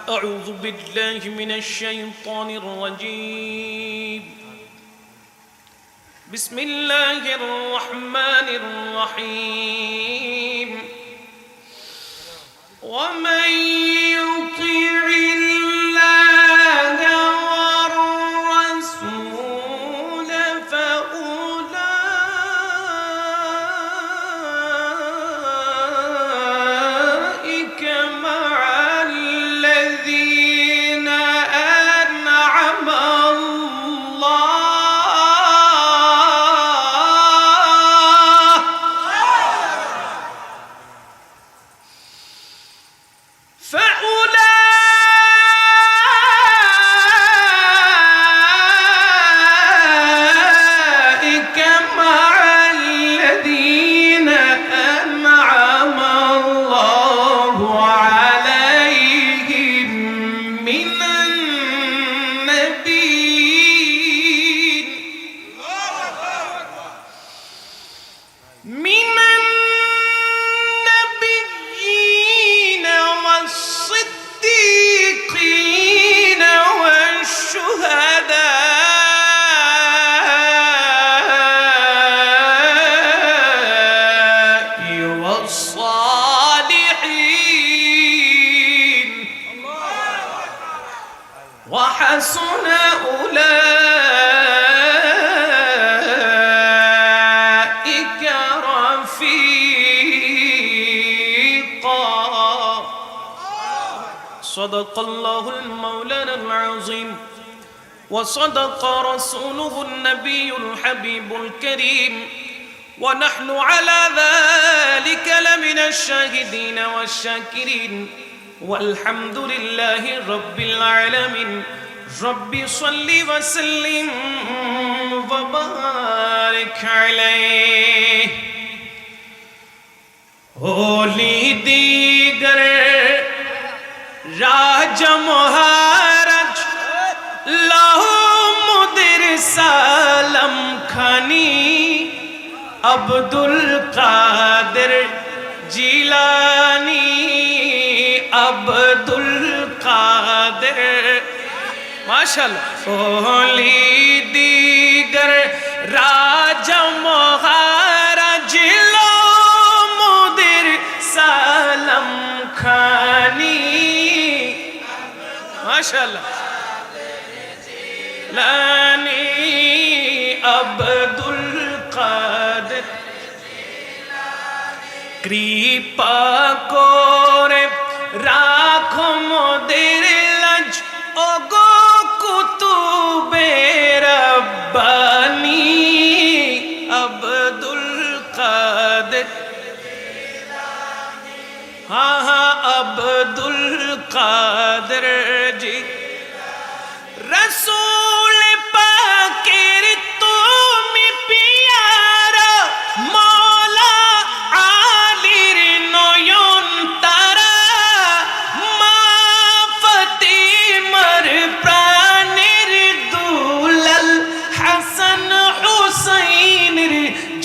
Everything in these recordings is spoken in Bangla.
أعوذ بالله من الشيطان الرجيم بسم الله الرحمن الرحيم ومن يطع الله والرسول فأولئك مع الذين أنعم الله عليهم من النبيين والصديقين والشهداء والصالحين وحسن أولئك رفيقا صدق الله المولانا العظيم وصدق رسوله النبي الحبيب الكريم ونحن على ذلك لمن الشاهدين والشاكرين والحمد لله رب العالمين رب صل وسلم وبارك عليه होली दीगर राजा महाराज लाहो मुदिर सालम खानी अब्दुल कादिर जिलानी अब्दुल कादिर माशाअल्लाह होली दीगर राजा महाराज सालम खानी माशाअल्लाह लानी अब्दुल कादिर कृपा कोरे राखो मोदेर लज ओगो कुतुबे रब्बानी अब्दुल कादिर हाँ हाँ अब्दुल कादिर जी रसूल पाकेर तुम पियारा मौला आलिर नयन तारा मा फतिमार प्राणेर दुलाल हासान हुसैनेर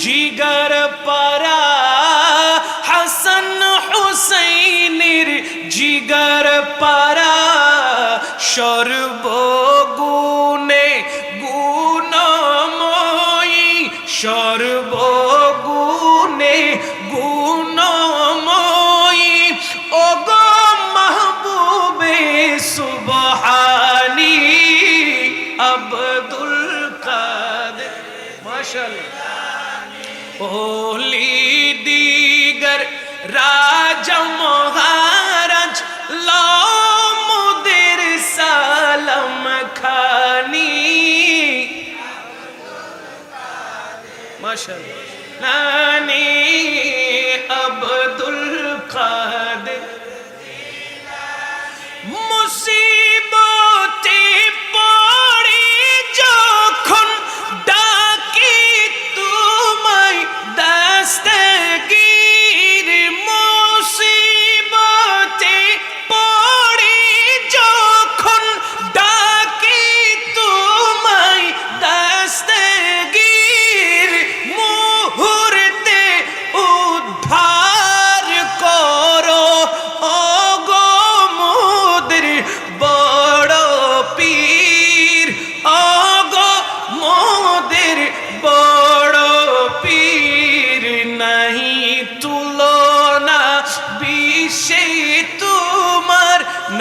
जिगर पारा हासान हुसैनेर जिगर पारा সর্বগুণে গুণময়ী সর্বগুণে গুণময়ী ওগো মাহবুবে সুবহানী আব্দুল কাদের মাশাআল্লাহ ওলি দিগর রাজা মহারাজ লামুদের সালাম খানি মাশাআল্লাহ নানি আব্দুল কাদের মুসিবতে পড়ে যখন ডাকি তোমায় দস্তগীর মুসিবতে পড়ে যখন ডাকি তোমায় দস্তগীর মুহূর্তে উদ্ধার করো ওগো মোদের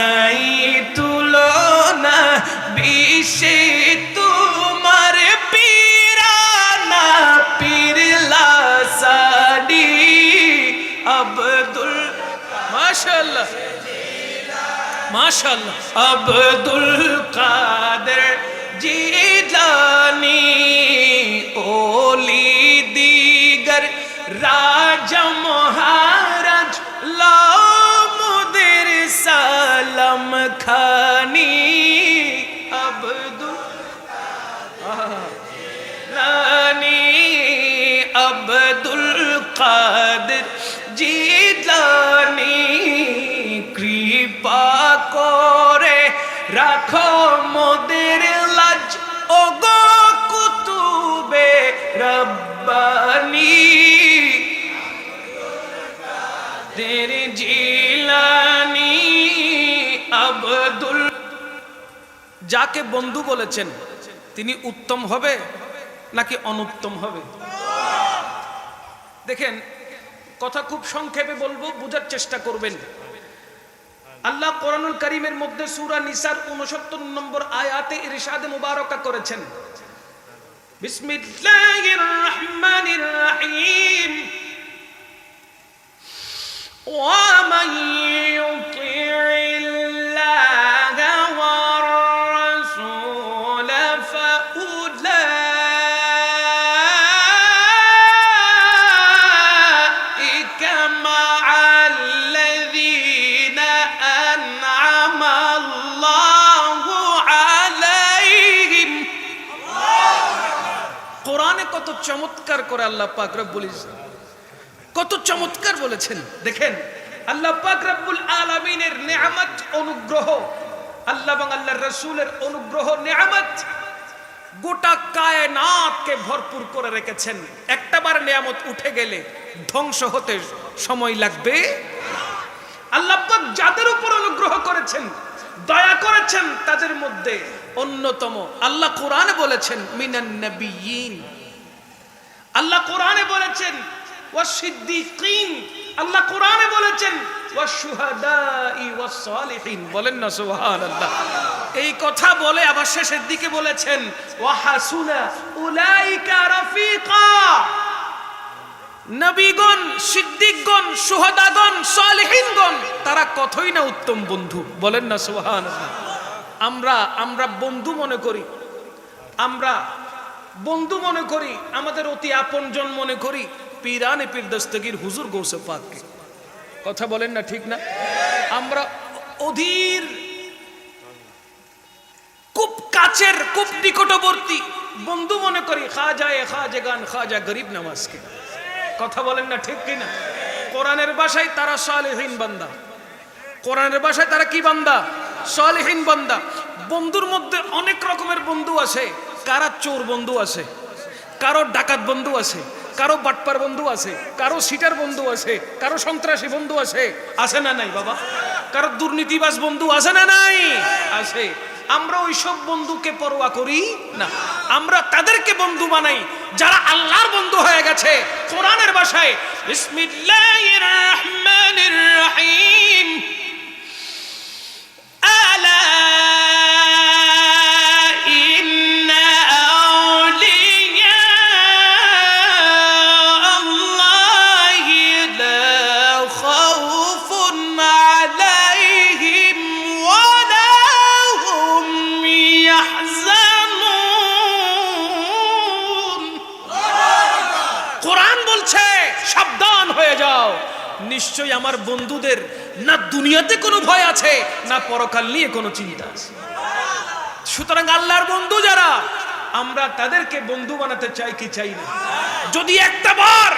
নাই তুলনা বিশ্বে তোমার পীরানা পীরলা সাডি আব্দুল মাশাআল্লাহ মাশাআল্লাহ আব্দুল কাদের জিলানী ওলি দিগর রাজা মহারাজ লামুদের সালাম খানি আব্দুল রানী আব্দুল কাদের জিলানী কৃপা করে রাখো মোদের লাজ ওগো কুতুবে রব্বানি তেরে জিলানি আব্দুল। যাকে বন্ধু বলেছেন তিনি উত্তম হবে নাকি অনুত্তম হবে? দেখেন, কথা খুব সংক্ষেপে বলবো, বোঝার চেষ্টা করবেন। আল্লাহ কোরআনুল কারীমের মধ্যে সূরা নিসার 69 নম্বর আয়াতে ইরশাদ মুবারাকা করেছেন, বিসমিল্লাহির রহমানির রহিম, ওয়া মান ইউতি'ইল্লাহা ওয়ার রাসূল ফাউলাইকা মা'আল্লাযীনা আন'আমা আল্লাহু আলাইহিম। কোরআনে কত চমৎকার করে আল্লাহ পাক রব্বুল ইজ্জত কত চমৎকার বলেছেন। দেখেন, আল্লাহ পাক রব্বুল আলামিনের নিয়ামত অনুগ্রহ, আল্লাহ এবং আল্লাহর রাসূলের অনুগ্রহ নিয়ামত গোটা কায়নাতকে ভরপুর করে রেখেছেন। একটাবার নিয়ামত উঠে গেলে ধ্বংস হতে সময় লাগবে। আল্লাহ পাক যাদের উপর অনুগ্রহ করেছেন, দয়া করেছেন, তাদের মধ্যে অন্যতম আল্লাহ কোরআনে বলেছেন মিনান নবিয়্যিন, আল্লাহ কোরআনে বলেছেন ওয়াসিদ্দিকিন, আল্লাহ কোরআনে বলেছেন ওয়াশুহাদাই ওয়াসসালিহিন। বলেন না সুবহানাল্লাহ। এই কথা বলে আবার শেষের দিকে বলেছেন ওয়াহাসুনা উলাইকা রাফিকা। নবীগণ, সিদ্দিকগণ, শুহাদাগণ, সালেহিনগণ তারা কতই না উত্তম বন্ধু। বলেন না সুবহানাল্লাহ। আমরা বন্ধু মনে করি, আমরা বন্ধু মনে করি, আমাদের অতি আপনজন মনে করি পীরানে পীর দস্তগীর হুজুর গৌসে পাককে। কথা বলেন না, ঠিক না? আমরা অধীর, খুব কাছের, খুব নিকটবর্তী বন্ধু মনে করি খাজাগান খাজা গরিব নওয়াজকে। কথা বলেন না, ঠিক কি না? কোরআনের ভাষায় তারা সালেহীন বান্দা, কোরআনের ভাষায় তারা কি বান্দা? সালেহীন বান্দা। বন্ধুর মধ্যে অনেক রকমের বন্ধু আছে। কারা চোর বন্ধু আছে, কারো ডাকাত বন্ধু আছে, কারো বাটপার বন্ধু আছে, কারো সিটার বন্ধু আছে, কারো সন্ত্রাসী বন্ধু আছে। আছে না নাই বাবা? কারো দুর্নীতিবাজ বন্ধু আছে না নাই? আছে। আমরা ওইসব বন্ধুকে পরোয়া করি না, আমরা তাদেরকে বন্ধু বানাই যারা আল্লাহর বন্ধু হয়ে গেছে। কোরআনের ভাষায় বিসমিল্লাহির রহমানির রহিম, আলা নিশ্চয়ই আমার বন্ধুদের না দুনিয়াতে কোনো ভয় আছে, না পরকাল নিয়ে কোনো চিন্তা আছে। সুতরাং আল্লাহর বন্ধু যারা, আমরা তাদেরকে বন্ধু বানাতে চাই কি চাই না? যদি একটা বার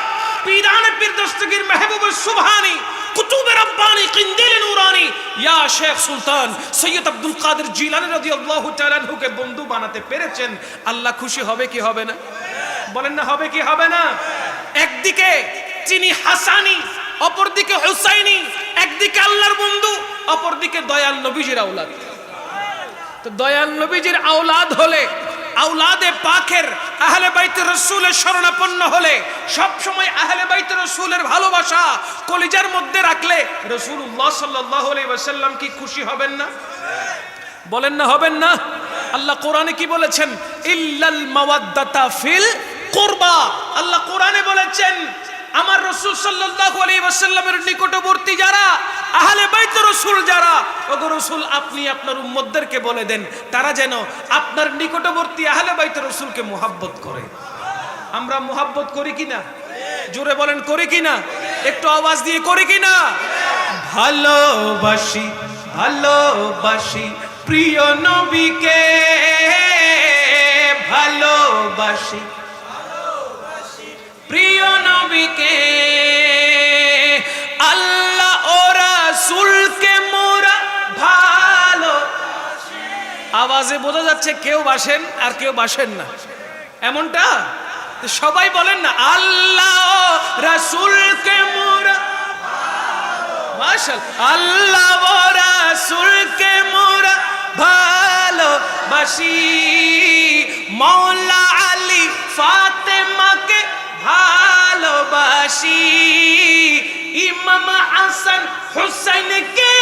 পীরানে পীর দস্তগীর মেহবুবুর সুবহানী কুতুবে রব্বানী কিন্দিল নুরানি ইয়া শেখ সুলতান সৈয়দ আব্দুল কাদের জিলানী রাদিয়াল্লাহু তাআলা আনহুকে বন্ধু বানাতে পেরেছেন, আল্লাহ খুশি হবে কি হবে না? বলেন না, হবে কি হবে না? একদিকে তিনি হাসানি, অপরদিকে হুসাইনি, একদিকে আল্লাহর বন্ধু, অপরদিকে দয়াল নবীজির আওলাদ। তো দয়াল নবীজির আওলাদ হলে আওলাদে পাকের আহলে বাইতে রাসূলের শরণাপন্ন হলে সব সময় আহলে বাইতে রাসূলের ভালোবাসা কলিজার মধ্যে রাখলে রাসূলুল্লাহ সাল্লাল্লাহু আলাইহি ওয়াসাল্লাম কি খুশি হবেন না? বলেন না, হবেন না? আল্লাহ কোরআনে কি বলেছেন? ইল্লাল মাওয়াদ্দাতা ফিল কুরবা। আল্লাহ কোরআনে বলেছেন আমার রাসূল সাল্লাল্লাহু আলাইহি ওয়াসাল্লামের নিকটবর্তী যারা আহলে বাইত রাসূল যারা, ওগো রাসূল আপনি আপনার উম্মতদেরকে বলে দেন তারা যেন আপনার নিকটবর্তী আহলে বাইত রাসূলকে মুহাব্বত করে। আমরা মুহাব্বত করি কিনা? জোরে বলেন, করি কিনা? একটু আওয়াজ দিয়ে করি কিনা? ভালোবাসি ভালোবাসি প্রিয় নবীকে, ভালোবাসি প্রিয় নবীকে, আল্লাহ ও রাসূলকে মোরা ভালো। আওয়াজে বোঝা যাচ্ছে কেউ বাসেন আর কেউ বাসেন না, এমনটা? সবাই বলেন না আল্লাহ ও রাসূলকে মোরা মাশাআল্লাহ, আল্লাহ ও রাসূলকে মোরা ভালোবাসি, মওলা আলী ফাতেমাকে ভালোবাসি, ইমাম হাসান হুসাইনকে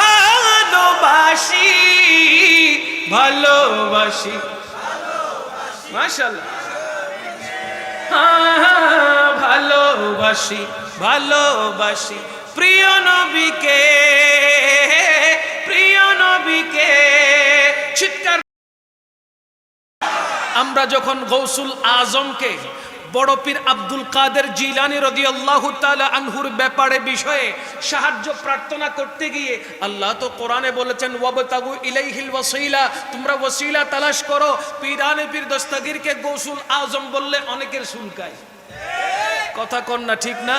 ভালোবাসি, ভালোবাসি মাশাআল্লাহ, ভালোবাসি ভালোবাসি প্রিয় নবীকে, প্রিয় নবীকে। চিৎকার। আমরা যখন গৌসুল আজমকে বড় পীর আব্দুল কাদের জিলানী রাদিয়াল্লাহু তাআলা আনহুর ব্যাপারে বিষয়ে সাহায্য প্রার্থনা করতে গিয়ে আল্লাহ তো কোরআনে বলেছেন ওয়াবতাগু ইলাইহিল ওয়াসিলা, তোমরা ওয়াসিলা তালাশ করো। পীরানে পীর দস্তগীরকে গৌসুল আজম বললে অনেকের চুলকায়, কথা কন না, ঠিক না?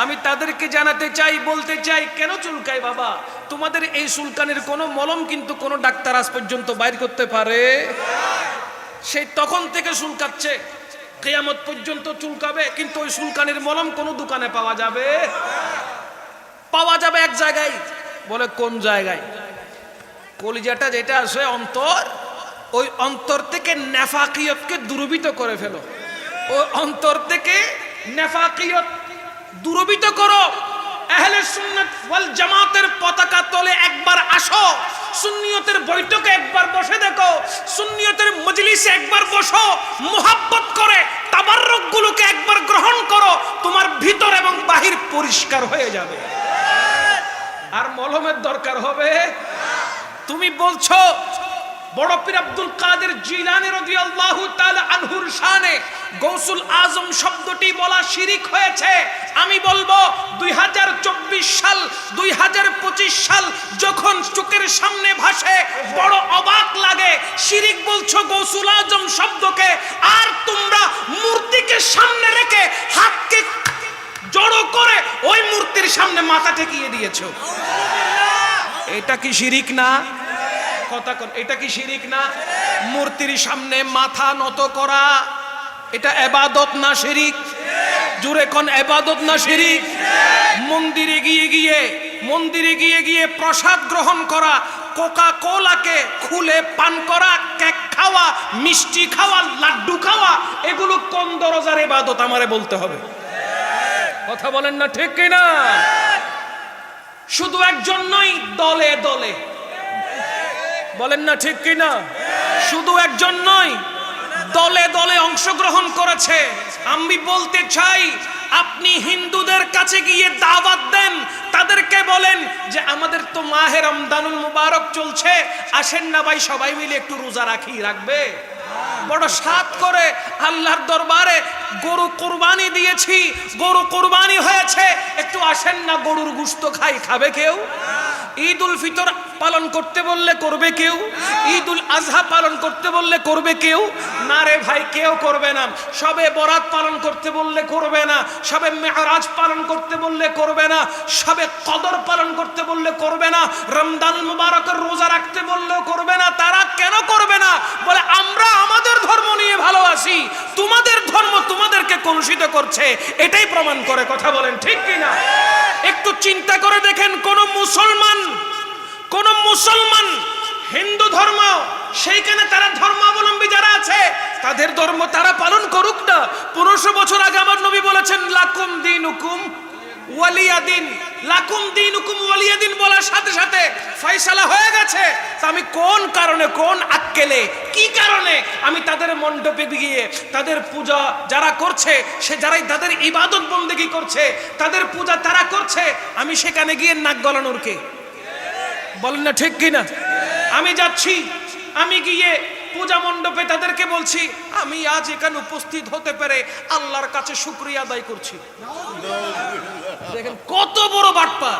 আমি তাদেরকে জানাতে চাই, বলতে চাই, কেন চুলকায় বাবা? তোমাদের এই চুলকানির কোনো মলম কিন্তু কোনো ডাক্তার আজ পর্যন্ত বাইর করতে পারে? সেই তখন থেকে চুলকাচ্ছে, কিয়ামত পর্যন্ত চুলকাবে, কিন্তু ওই চুলকানির মলম কোনো দোকানে পাওয়া যাবে? পাওয়া যাবে এক জায়গায়। বলে কোন জায়গায়? কলিজাটা যেটা আছে অন্তর, ওই অন্তর থেকে নেফাকিয়তকে দূরীভূত করে ফেলো। ওই অন্তর থেকে নেফাকিয়ত দূরীভূত করো। আহলে সুন্নাত ওয়াল জামাতের পতাকা তলে একবার আসো, সুন্নিয়তের বৈঠকে একবার বসে দেখো, সুন্নিয়তের মজলিসে একবার বসো, মুহাব্বত করে তাবাররুক গুলোকে একবার গ্রহণ করো, তোমার ভিতর এবং বাহির পরিষ্কার হয়ে যাবে। আর মলমের দরকার হবে? তুমি বলছো বড় পীর আব্দুল কাদের জিলানী রাদিয়াল্লাহু তাআলা আনহুর শানে গৌসুল আজম শব্দটি বলা শিরিক হয়েছে। আমি বলবো 2024 সাল 2025 সাল যখন চোখের সামনে ভাসে বড় অবাক লাগে। শিরিক বলছো গৌসুল আজম শব্দকে, আর তোমরা মূর্তিকে সামনে রেখে হাতকে জড়ো করে ওই মূর্তির সামনে মাথা ঠেকিয়ে দিয়েছো। এটা কি শিরিক না? কথা কোন, এটা কি শিরিক না? মূর্তির সামনে মাথা নত করা এটা ইবাদত না শিরিক? জোরে কোন, ইবাদত না শিরিক? মন্দিরে গিয়ে গিয়ে প্রসাদ গ্রহণ করা, কোকা কোলাকে খুলে পান করা, কেক খাওয়া, মিষ্টি খাওয়া, লাড্ডু খাওয়া, এগুলো কোন দরজার ইবাদত আমারে বলতে হবে? কথা বলেন না, ঠিক কিনা? শুধু একজন নয়, দলে দলে, বলেন না ঠিক কিনা? শুধু একজন নয়, দলে দলে অংশগ্রহণ করেছে। আমি বলতে চাই, আপনি হিন্দুদের কাছে গিয়ে দাওয়াত দেন, তাদেরকে বলেন যে আমাদের তো মাহে রমজানুল মুবারক চলছে, আসেন না ভাই সবাই মিলে একটু রোজা রাখবে। বড় সাত করে আল্লাহর দরবারে গরু কুরবানি দিয়েছি, গরু কুরবানি হয়েছে, একটু আসেন না গরুর গোশত খাবে কেউ? ঈদ উল ফিতর পালন করতে বললে করবে কেউ? ঈদ উল আজহা পালন করতে বললে করবে কেউ? না রে ভাই, কেউ করবে না। সবে বরাত পালন করতে বললে করবে না, সবে মেরাজ পালন করতে বললে করবে না, সবে কদর পালন করতে বললে করবে না, রমজান মুবারকের রোজা রাখতে বললেও করবে না। তারা কেন করবে না? বলে আমরা আমাদের ধর্ম নিয়ে ভালো আছি, তোমাদের ধর্ম তোমাদেরকে কলুষিত করছে। এটাই প্রমাণ করে। কথা বলেন ঠিক কিনা? একটু চিন্তা করে দেখেন, কোন মুসলমান হিন্দু ধর্ম, সেইখানে তারা ধর্মাবলম্বী যারা আছে তাদের ধর্ম তারা পালন করুক না। 1500 বছর আগে আমার নবী বলেছেন লাকুম দিনুকুম ওয়ালিয়াদিন। লাকুম দিনুকুম ওয়ালিয়াদিন বলার সাথে সাথে ফয়সালা হয়ে গেছে। তা আমি কোন কারণে, কোন আক্কেলে, কি কারণে আমি তাদের মণ্ডপে গিয়ে তাদের পূজা যারা করছে, সে যারাই তাদের ইবাদত বন্দেগী করছে, তাদের পূজা তারা করছে, আমি সেখানে গিয়ে নাক গলানোর কে? বলেন না ঠিক কিনা? আমি যাচ্ছি, আমি গিয়ে পূজা মণ্ডপে তাদেরকে বলছি আমি আজ এখানে উপস্থিত হতে পেরে আল্লাহর কাছে শুকরিয়া আদায় করছি। দেখেন কত বড় বাটপার।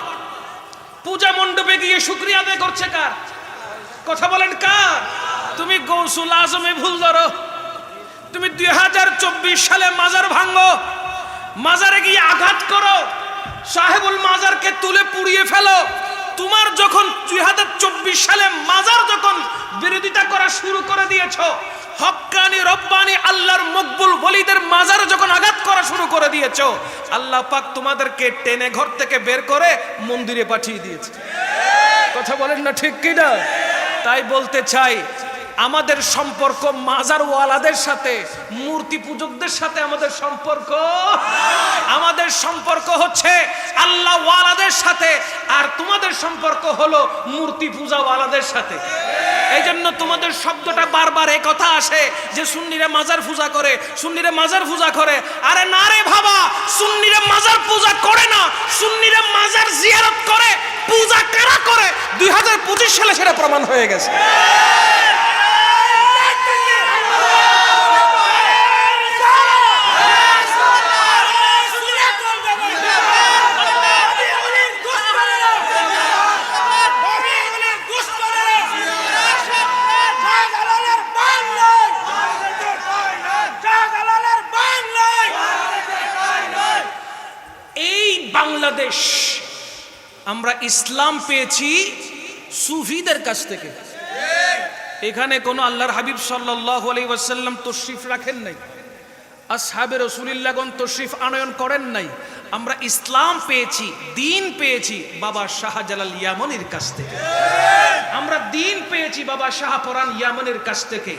পূজা মণ্ডপে গিয়ে শুকরিয়া আদায় করছে কার? কথা বলেন কার? তুমি গৌসুল আজমে ভুল ধরো, তুমি 2024 সালে মাজার ভাঙো, মাজারে গিয়ে আঘাত করো, সাহেবুল মাজারকে তুলে পুড়িয়ে ফেলো। তোমার যখন 2024 সালে মাজার যখন বিরোধিতা করা শুরু করে দিয়েছো, হক্কানি রব্বানি আল্লাহর মকবুল ওলিদের মাজার যখন আঘাত করা শুরু করে দিয়েছো, আল্লাহ পাক তোমাদেরকে টেনে ঘর থেকে বের করে মন্দিরে পাঠিয়ে দিয়েছে। কথা বলেন না ঠিক কিনা? তাই বলতে চাই, আমাদের সম্পর্ক মাজারওয়ালাদের সাথে, মূর্তি পূজকদের সাথে আমাদের সম্পর্ক হচ্ছে আল্লাহ ওয়ালাদের সাথে, আর তোমাদের সম্পর্ক হলো মূর্তি পূজাওয়ালাদের সাথে। এই জন্য তোমাদের শব্দটা বারবার এই কথা আসে যে সুন্নিরা মাজার পূজা করে, সুন্নিরা মাজার পূজা করে। আরে না রে বাবা, সুন্নিরা মাজার পূজা করে না, সুন্নিরা মাজার জিয়ারত করে। পূজা কারা করে? 2025 সালে সেটা প্রমাণ হয়ে গেছে। বাংলাদেশ আমরা ইসলাম পেয়েছি সুফিদের কাছ থেকে। এখানে কোন আল্লাহর হাবিব সাল্লাল্লাহু আলাইহি ওয়াসাল্লাম তশরিফ রাখেন নাই, আসহাবে রাসূলুল্লাহগণ তশরিফ আনয়ন করেন নাই। আমরা ইসলাম পেয়েছি, দ্বীন পেয়েছি বাবা শাহজালাল ইয়ামানির কাছ থেকে। আমরা দ্বীন পেয়েছি বাবা শাহপরান ইয়ামানির কাছ থেকে।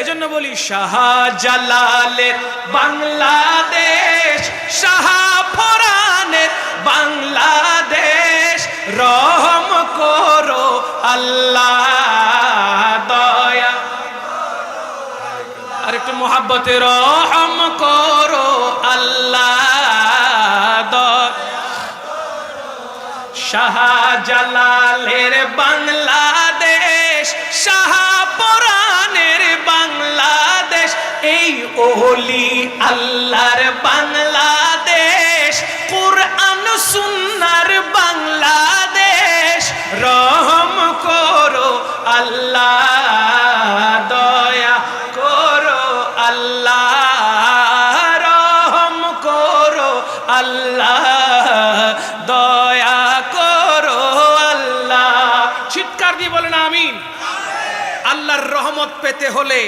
এজন্য বলি শাহজালালের বাংলাদেশ, শাহপরানের বাংলাদেশ, রহম করো আল্লাহ দয়া। আর একটু মোহাব্বতে রহম করো আল্লাহ দয়া। শাহজালালের বাংলাদেশ, শাহপরানের বাংলাদেশ, এই ওলি আল্লাহর বাংলাদেশ, কুরআন সুন্নাহর বাংলাদেশ, রহম করো আল্লাহ দয়া করো আল্লাহ, রহম করো আল্লাহ দয়া করো আল্লাহ। চিৎকার দিয়ে বলেন আমিন। আল্লাহর রহমত পেতে হলে,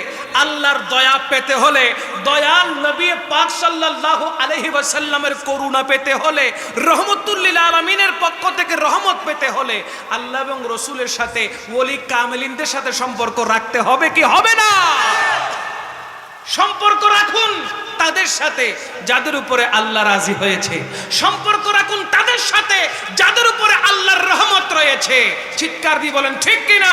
আল্লাহর দয়া পেতে হলে, দয়াল নবী পাক সাল্লাল্লাহু আলাইহি ওয়াসাল্লামের করুণা পেতে হলে, রহমতুল লিল আলামিনের পক্ষ থেকে রহমত পেতে হলে আল্লাহ এবং রাসূলের সাথে, ওলি কামেলিনদের সাথে সম্পর্ক রাখতে হবে কি হবে না? সম্পর্ক রাখুন তাদের সাথে যাদের উপরে আল্লাহ রাজি হয়েছে। সম্পর্ক রাখুন তাদের সাথে যাদের উপরে আল্লাহর রহমত রয়েছে। চিৎকার দিয়ে বলেন ঠিক কিনা?